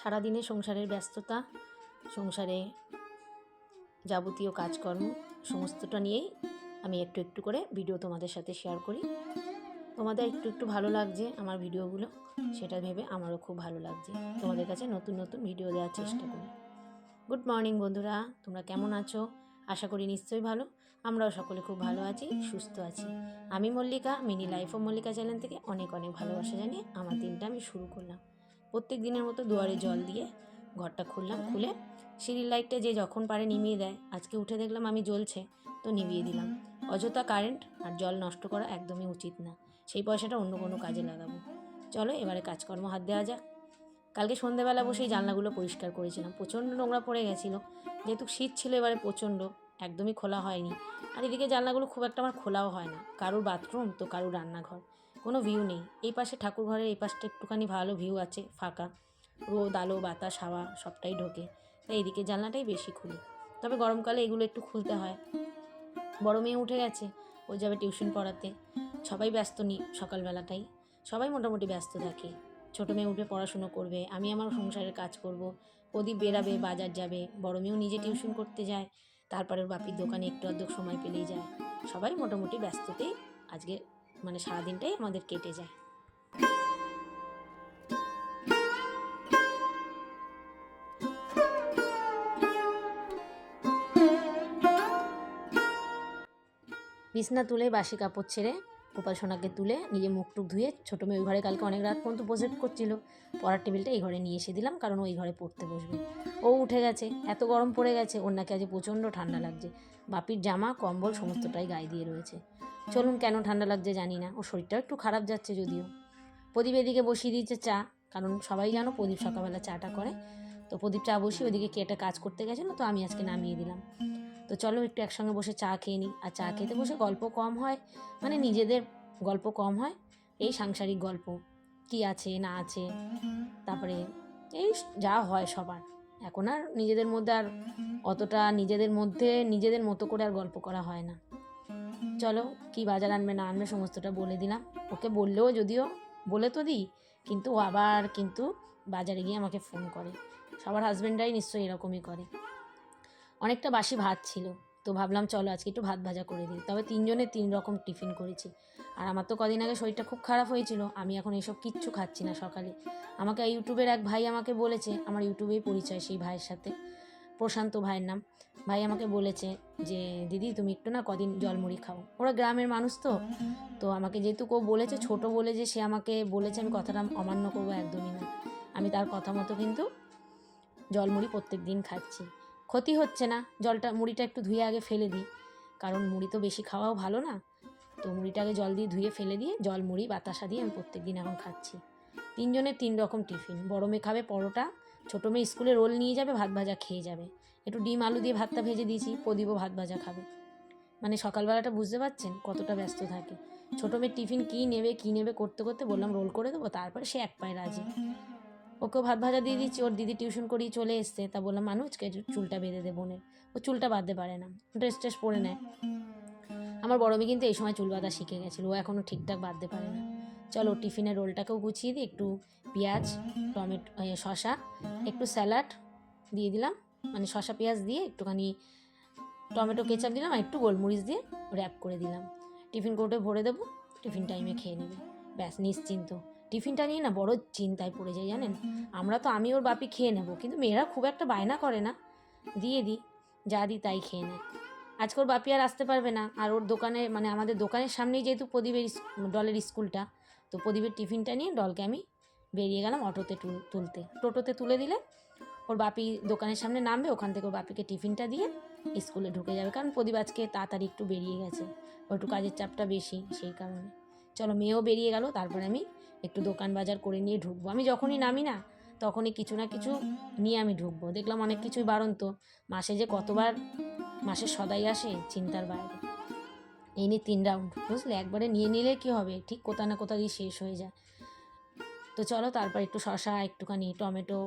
সারাদিনে সংসারের ব্যস্ততা, সংসারে যাবতীয় কাজকর্ম সমস্তটা নিয়েই আমি একটু একটু করে ভিডিও তোমাদের সাথে শেয়ার করি। তোমাদের একটু একটু ভালো লাগছে আমার ভিডিওগুলো, সেটা ভেবে আমারও খুব ভালো লাগছে। তোমাদের কাছে নতুন নতুন ভিডিও দেওয়ার চেষ্টা করি। গুড মর্নিং বন্ধুরা, তোমরা কেমন আছো? আশা করি নিশ্চয়ই ভালো। আমরাও সকলে খুব ভালো আছি, সুস্থ আছি। আমি Mallika, mini life of Mallika channel থেকে অনেক অনেক ভালোবাসা জানিয়ে আমার দিনটা আমি শুরু করলাম। প্রত্যেক দিনের মতো দুয়ারে জল দিয়ে ঘরটা খুললাম, খুলে সিঁড়ির লাইটটা যে যখন পারে নিভিয়ে দেয়। আজকে উঠে দেখলাম আমি জ্বলছে, তো নিভিয়ে দিলাম। অযথা কারেন্ট আর জল নষ্ট করা একদমই উচিত না, সেই পয়সাটা অন্য কোনো কাজে লাগাবো। চলো এবারে কাজকর্ম হাত দেওয়া যাক। কালকে সন্ধ্যেবেলা বসেই জানলাগুলো পরিষ্কার করেছিলাম, প্রচণ্ড নোংরা পড়ে গেছিলো। যেহেতু শীত ছিল এবারে প্রচণ্ড, একদমই খোলা হয়নি। আর এদিকে জানলাগুলো খুব একটা আমার খোলাও হয় না, কারুর বাথরুম তো কারুর রান্নাঘর, কোনো ভিউ নেই। এই পাশে ঠাকুর ঘরের এই পাশটা একটুখানি ভালো ভিউ আছে, ফাঁকা, রোদ আলো বাতাস হাওয়া সবটাই ঢোকে, তাই এদিকে জানলাটাই বেশি খুলি। তবে গরমকালে এগুলো একটু খুলতে হয়। বড় মেয়ে উঠে গেছে, ও যাবে টিউশন পড়াতে। সবাই ব্যস্ত সকালবেলাটাই সবাই মোটামুটি ব্যস্ত থাকে। ছোটো মেয়ে উঠে পড়াশুনো করবে, আমি আমার সংসারের কাজ করব। প্রদীপ বেরাবে, বাজার যাবে। বড় মেয়েও নিজে টিউশন করতে যায়, তারপরে বাপির দোকানে একটু আধটু সময় পেলেই যায়। সবাই মোটামুটি ব্যস্ততেই আজকে সারাদিনটাই আমাদের কেটে যায়। বিছনা তুলে বাসি কাপড় ছেড়ে গোপাল সোনাকে তুলে নিজে মুখ টুক ধুয়ে, ছোটো মেয়ে ওই ঘরে কালকে অনেক রাত পর্যন্ত প্রজেক্ট করছিল, পড়ার টেবিলটা এই ঘরে নিয়ে এসে দিলাম, কারণ ওই ঘরে পড়তে বসবে। ও উঠে গেছে, এত গরম পড়ে গেছে, ওর নাকি আজ প্রচণ্ড ঠান্ডা লাগছে। বাপির জামা কম্বল সমস্তটাই গায়ে দিয়ে রয়েছে। চলুন, কেন ঠান্ডা লাগছে জানি না, ওর শরীরটাও একটু খারাপ যাচ্ছে যদিও। প্রদীপ এদিকে বসিয়ে দিয়েছে চা, কারণ সবাই জানো প্রদীপ সকালবেলা চাটা করে। তো প্রদীপ চা বসিয়ে ওইদিকে কেটে কাজ করতে গেছিলো, তো আমি আজকে নামিয়ে দিলাম। তো চলো একটু একসঙ্গে বসে চা খেয়ে নিই। আর চা খেতে বসে গল্প কম হয়, মানে নিজেদের গল্প কম হয়, এই সাংসারিক গল্প কি আছে না আছে, তারপরে এই যা হয় সবার। এখন আর নিজেদের মধ্যে আর অতটা নিজেদের মতো করে আর গল্প করা হয় না। চলো কি বাজার আনবে না আনবে সমস্তটা বলে দিলাম। ওকে বললেও, যদিও বলে তো দিই, কিন্তু ও আবার কিন্তু বাজারে গিয়ে আমাকে ফোন করে। সবার হাজব্যান্ডরাই নিশ্চয়ই এরকমই করে। অনেকটা বাসি ভাত ছিল, তো ভাবলাম চলো আজকে একটু ভাত ভাজা করে দিই। তবে 3 জনের 3 রকম টিফিন করেছি। আর আমার তো কদিন আগে শরীরটা খুব খারাপ হয়েছিল, আমি এখন এইসব কিচ্ছু খাচ্ছি না সকালে। আমাকে ইউটিউবের এক ভাই আমাকে বলেছে, আমার ইউটিউবেই পরিচয় সেই ভাইয়ের সাথে, প্রশান্ত ভাইয়ের নাম। ভাই আমাকে বলেছে যে দিদি তুমি একটু না কদিন জলমুড়ি খাও। ওরা গ্রামের মানুষ তো আমাকে যেহেতু কেউ বলেছে, ছোট বলে যে সে আমাকে বলেছে, আমি কথাটা অমান্য করবো একদমই না। আমি তার কথা মতো কিন্তু জলমুড়ি প্রত্যেক দিন খাচ্ছি। ক্ষতি হচ্ছে না, মুড়িটা একটু ধুয়ে আগে ফেলে দিই, কারণ মুড়ি তো বেশি খাওয়াও ভালো না। তো মুড়িটাকে জল দিয়ে ধুয়ে ফেলে দিয়ে জল মুড়ি বাতাসা দিয়ে আমি প্রত্যেক দিন এখন খাচ্ছি। 3 জনের 3 রকম টিফিন। বড় মেয়ে খাবে পরোটা, ছোটো মেয়ে স্কুলে রোল নিয়ে যাবে, ভাত ভাজা খেয়ে যাবে। একটু ডিম আলু দিয়ে ভাতটা ভেজে দিয়েছি, প্রদীপও ভাত ভাজা খাবে। মানে সকালবেলাটা বুঝতে পারছেন কতটা ব্যস্ত থাকে। ছোটো মেয়ের টিফিন কী নেবে করতে করতে বললাম রোল করে দেবো, তারপরে সে এক পায়ে রাজি। ওকেও ভাত ভাজা দিয়ে দিচ্ছি, ওর দিদি টিউশন করিয়ে চলে এসছে, তা বললাম মানুষকে চুলটা বেঁধে দে বোনের। ও চুলটা বাঁধতে পারে না, ড্রেস ট্রেস পরে নেয়। আমার বড় মেয়ে কিন্তু এই সময় চুল বাঁধা শিখে গেছিলো, ও এখনও ঠিকঠাক বাঁধতে পারে না। চলো টিফিনের রোলটাকেও গুছিয়ে দিই, একটু পেঁয়াজ টমেটো শসা একটু স্যালাড দিয়ে দিলাম, মানে শসা পেঁয়াজ দিয়ে একটুখানি টমেটো কেচাপ দিলাম আর একটু গোলমরিচ দিয়ে র্যাপ করে দিলাম। টিফিন কোর্টে ভরে দেবো, টিফিন টাইমে খেয়ে নেবে, ব্যাস নিশ্চিন্ত। টিফিনটা নিয়ে না বড় চিন্তায় পড়ে যায় জানেন। আমরা তো আমি ওর বাপি খেয়ে নেব, কিন্তু মেয়েরা খুব একটা বায়না করে না, দিয়ে দিই, যা দিই তাই খেয়ে নেয়। আজকে ওর বাপি আর আসতে পারবে না, আর ওর দোকানে মানে আমাদের দোকানের সামনেই যেহেতু প্রদীপের ডলের স্কুলটা, তো প্রদীপের টিফিনটা নিয়ে ডলকে আমি বেরিয়ে গেলাম অটোতে তুলতে। টোটোতে তুলে দিলে ওর বাপি দোকানের সামনে নামবে, ওখান থেকে ওর বাপিকে টিফিনটা দিয়ে স্কুলে ঢুকে যাবে, কারণ প্রদীপ আজকে তাড়াতাড়ি একটু বেরিয়ে গেছে, ওর একটু কাজের চাপটা বেশি সেই কারণে। চলো মেয়েও বেরিয়ে গেল, তারপরে আমি একটু দোকান বাজার করে নিয়ে ঢুকবো। আমি যখনই নামি না তখনই কিছু না কিছু নিয়ে আমি ঢুকবো। দেখলাম অনেক কিছুই বাড়ন্ত, মাসে যে কতবার মাসের সদাই আসে চিন্তার বাইরে। এই নিয়ে 3 রাউন্ড, বুঝলে, একবারে নিয়ে নিলে কি হবে, ঠিক কোথা না কোথা দিয়ে শেষ হয়ে যায়। তো চলো তারপর একটু শসা একটুখানি টমেটো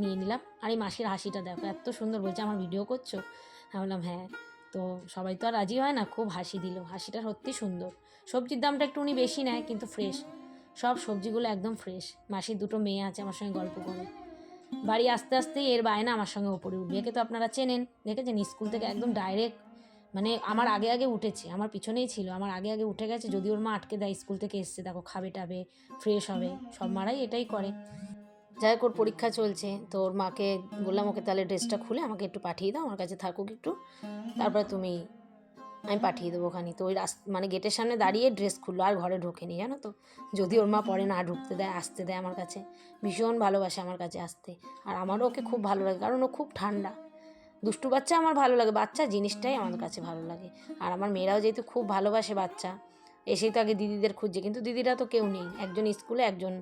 নিয়ে নিলাম। আর এই মাসির হাসিটা দেখো, এত সুন্দর, বলছে আমার ভিডিও করছো? আমি বললাম হ্যাঁ। তো সবাই তো আর রাজি হয় না, খুব হাসি দিল, হাসিটা সত্যি সুন্দর। সবজির দামটা একটু উনি বেশি নেয়, কিন্তু ফ্রেশ সব সবজিগুলো, একদম ফ্রেশ। মাসির 2টো মেয়ে আছে, আমার সঙ্গে গল্প করে। বাড়ি আসতে আসতেই এর বায়না আমার সঙ্গে ওপরে উঠবে। একে তো আপনারা চেনেন, দেখেছেন স্কুল থেকে একদম ডাইরেক্ট মানে আমার আগে আগে উঠেছে, আমার পিছনেই ছিল, আমার আগে আগে উঠে গেছে। যদি ওর মা আটকে দেয়, স্কুল থেকে এসছে দেখো খাবে টাবে ফ্রেশ হবে, সব মারাই এটাই করে। যাই হোক ওর পরীক্ষা চলছে, তো ওর মাকে বললাম ওকে তাহলে ড্রেসটা খুলে আমাকে একটু পাঠিয়ে দাও, আমার কাছে থাকুক একটু, তারপরে আমি পাঠিয়ে দেবো ওখানে। তো ওই মানে গেটের সামনে দাঁড়িয়ে ড্রেস খুললো, আর ঘরে ঢোকেনি জানো তো। যদি ওর মা পরে না ঢুকতে দেয়, আসতে দেয় আমার কাছে, ভীষণ ভালোবাসে আমার কাছে আসতে। আর আমারও ওকে খুব ভালো লাগে, কারণ ও খুব ঠান্ডা দুষ্টু বাচ্চা, আমার ভালো লাগে, বাচ্চা জিনিসটাই আমার কাছে ভালো লাগে। আর আমার মেয়েরাও যেহেতু খুব ভালোবাসে বাচ্চা, এসেই তো আগে দিদিদের খুঁজছে, কিন্তু দিদিরা তো কেউ নেই, একজন স্কুলে, একজন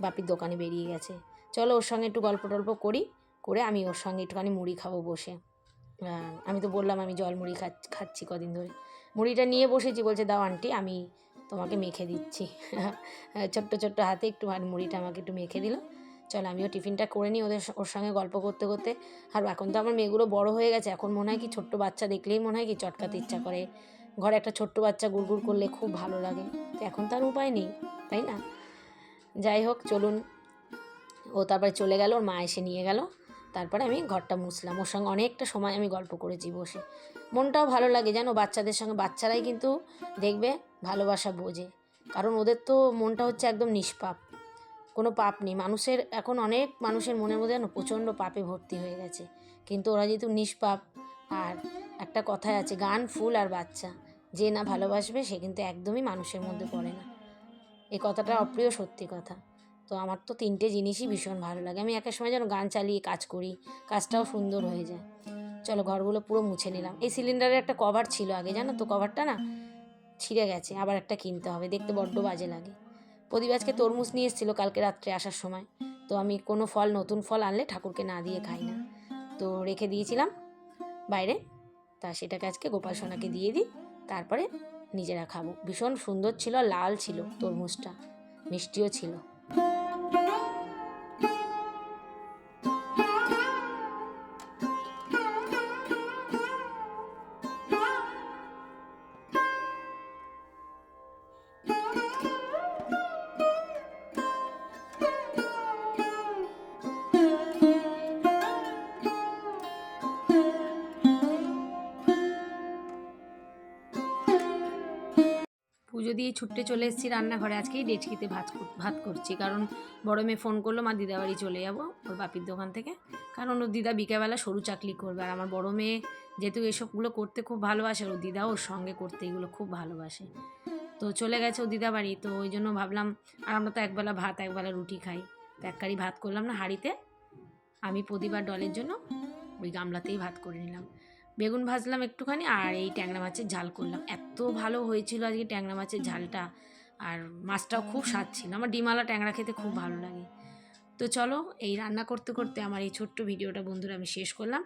বাপির দোকানে বেরিয়ে গেছে। চলো ওর সঙ্গে একটু গল্প টল্প করে আমি ওর সঙ্গে একটুখানি মুড়ি খাবো বসে। আমি তো বললাম আমি জল মুড়ি খাচ্ছি কদিন ধরে। মুড়িটা নিয়ে বসেছি, বলছে দাও আন্টি আমি তোমাকে মেখে দিচ্ছি। ছোট্ট ছোট্ট হাতে একটু মুড়িটা আমাকে একটু মেখে দিল। চল আমিও টিফিনটা করে নিই ওর সঙ্গে গল্প করতে করতে। আর এখন তো আমার মেয়েগুলো বড় হয়ে গেছে, এখন মনে হয় কি ছোট্ট বাচ্চা দেখলেই মনে হয় কি চটকাতে ইচ্ছা করে, ঘরে একটা ছোট্ট বাচ্চা গুড়গুড় করলে খুব ভালো লাগে। তো এখন তার উপায় নেই, তাই না? যাই হোক চলুন, ও তারপরে চলে গেল, ওর মা এসে নিয়ে গেল। তারপরে আমি ঘরটা মুছলাম, ওর সঙ্গে অনেকটা সময় আমি গল্প করেছি বসে। মনটাও ভালো লাগে জানো, বাচ্চাদের সঙ্গে, বাচ্চারাই কিন্তু দেখবে ভালোবাসা বোঝে, কারণ ওদের তো মনটা হচ্ছে একদম নিষ্পাপ, কোনো পাপ নেই। এখন অনেক মানুষের মনের মধ্যে যেন প্রচণ্ড পাপে ভর্তি হয়ে গেছে, কিন্তু ওরা যেহেতু নিষ্পাপ। আর একটা কথায় আছে, গান ফুল আর বাচ্চা, যে না ভালোবাসবে সে কিন্তু একদমই মানুষের মধ্যে পড়ে না। এই কথাটা অপ্রিয় সত্যি কথা। তো আমার তো তিনটে জিনিসই ভীষণ ভালো লাগে, আমি একটা সময় যেন গান চালিয়ে কাজ করি, কাজটাও সুন্দর হয়ে যায়। চলো ঘরগুলো পুরো মুছে নিলাম। এই সিলিন্ডারের একটা কভার ছিল আগে, জানো তো, কভারটা না ছিঁড়ে গেছে, আবার একটা কিনতে হবে, দেখতে বড্ড বাজে লাগে। প্রদীপ আজকে তরমুজ নিয়ে এসেছিলো কালকে রাত্রে আসার সময়, তো আমি কোনো ফল, নতুন ফল আনলে ঠাকুরকে না দিয়ে খাই না, তো রেখে দিয়েছিলাম বাইরে। তা সেটাকে আজকে গোপাল সোনাকে দিয়ে দিই, তারপরে নিজেরা খাবো। ভীষণ সুন্দর ছিল, লাল ছিল তরমুজটা, মিষ্টিও ছিল। পুজো দিয়ে ছুটতে চলে এসেছি রান্নাঘরে, আজকেই ডেচকিতে ভাত করছি, কারণ বড় মেয়ে ফোন করলো মা দিদা বাড়ি চলে যাবো ওর বাপির দোকান থেকে, কারণ ওর দিদা বিকেলবেলা সরু চাকলি করবে। আর আমার বড় মেয়ে যেহেতু এসবগুলো করতে খুব ভালোবাসে, ওর দিদাও ওর সঙ্গে করতে এগুলো খুব ভালোবাসে, তো চলে গেছে ও দিদা বাড়ি। তো ওই জন্য ভাবলাম, আর আমরা তো একবেলা ভাত একবেলা রুটি খাই, তো এক কারি ভাত করলাম না হাঁড়িতে, আমি প্রদীপ আর ডলের জন্য ওই গামলাতেই ভাত করে নিলাম। বেগুন ভাজলাম একটুখানি, আর এই ট্যাংরা মাছের ঝাল করলাম, এত ভালো হয়েছিল আজকে ট্যাংরা মাছের ঝালটা, আর মাছটাও খুব স্বাদ ছিল। আমার ডিমালা ট্যাংরা খেতে খুব ভালো লাগে। তো চলো এই রান্না করতে করতে আমার এই ছোট্ট ভিডিওটা বন্ধুরা আমি শেষ করলাম।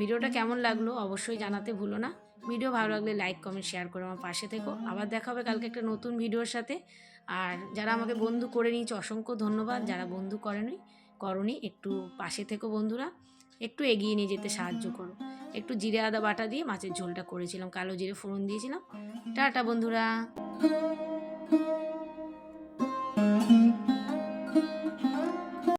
ভিডিওটা কেমন লাগলো অবশ্যই জানাতে ভুলো না। ভিডিও ভালো লাগলে লাইক কমেন্ট শেয়ার করে আমার পাশে থেকো। আবার দেখা হবে কালকে একটা নতুন ভিডিওর সাথে। আর যারা আমাকে বন্ধু করে নিয়েছে অসংখ্য ধন্যবাদ, যারা বন্ধু করনি একটু পাশে থেকো বন্ধুরা, একটু এগিয়ে নিয়ে যেতে সাহায্য করো। একটু জিরে আদা বাটা দিয়ে মাছের ঝোলটা করেছিলাম, কালো জিরে ফোড়ন দিয়েছিলাম। টাটা বন্ধুরা।